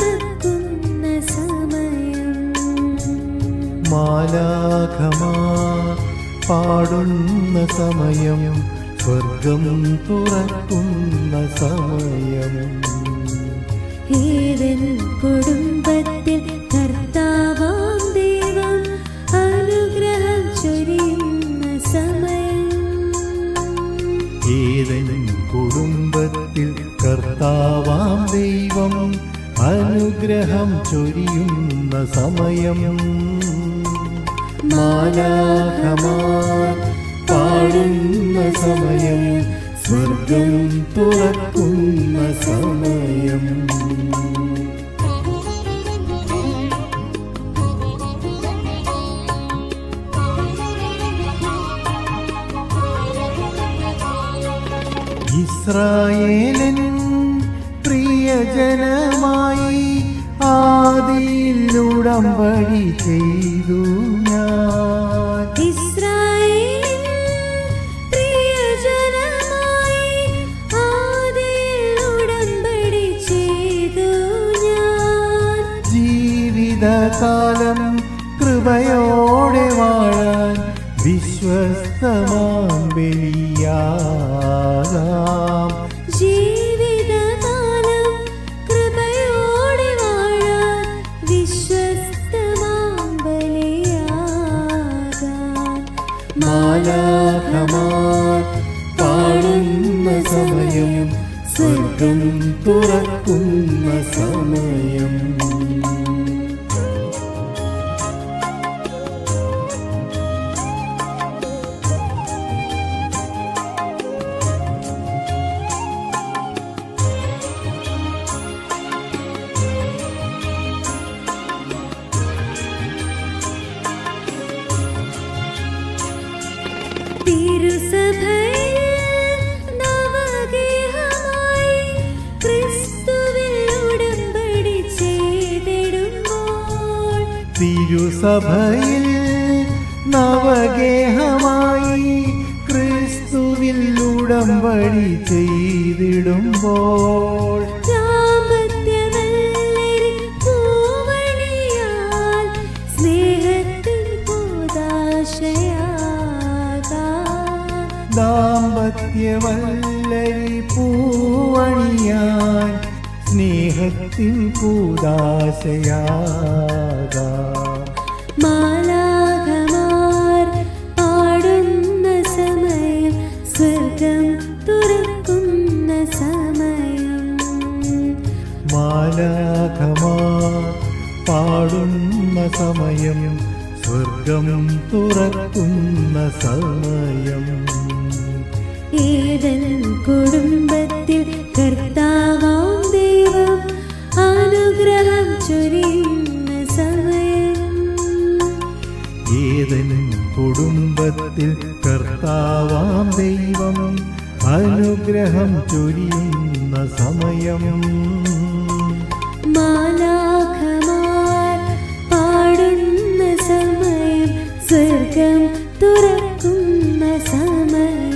തുറക്കുന്ന സമയം. മാലാഖമാർ പാടുന്ന സമയം, സ്വർഗം തുറക്കുന്ന സമയം. ഏദൻ കുടുംബത്തിൽ കർത്താവാം ദൈവം അനുഗ്രഹം ചൊരിയുന്ന സമയം. ഏദൻ കുടുംബത്തിൽ കർത്താവാം ദൈവം അനുഗ്രഹം ചൊരിയുന്ന സമയം. മാലാഖമാർ പാടുന്ന സമയം, സ്വർഗം തുറക്കുന്ന സമയം. ഇസ്രായേലൻ പ്രിയജനമായി ആദിയിൽ ഉടമ്പടി ചെയ്തു ഞാൻ. ഇസ്രായേലിൻ പ്രിയജനമായി ആദിയിൽ ഉടമ്പടി ചെയ്തു ഞാൻ. ജീവിതകാലം കൃപയോടെ വാഴാൻ വിശ്വസ്തമാം ബലിയാകാം. ജീവിതകാലം കൃപയോടെ വാഴാൻ വിശ്വസ്തമാം ബലിയാകാം. മാലാഖമാർ പാടുന്ന സമയം, സ്വർഗം തുറക്കുന്ന സമയം. തിരുസഭയിൽ നവഗേഹമായി ക്രിസ്തുവിൽ ഉടമ്പടി ചെയ്തിടുമ്പോൾ, ദാമ്പത്യവല്ലരി പൂവണിയാൻ സ്നേഹത്തിൻ കൂദാശയാകാം. മാലാഖമാർ പാടുന്ന സമയം, സ്വർഗം തുറക്കുന്ന സമയം. മാലാഖമാർ പാടുന്ന സമയം, സ്വർഗം തുറക്കുന്ന സമയം. ഏദൻ കുടുംബത്തിൽ കർത്താവാം ദൈവം അനുഗ്രഹം ചൊരിയുന്ന സമയം. ഏദൻ കുടുംബത്തിൽ കർത്താവാം ദൈവം അനുഗ്രഹം ചൊരിയുന്ന സമയം. മാലാഖമാർ പാടുന്ന സമയം, സ്വർഗം തുറക്കുന്ന സമയം.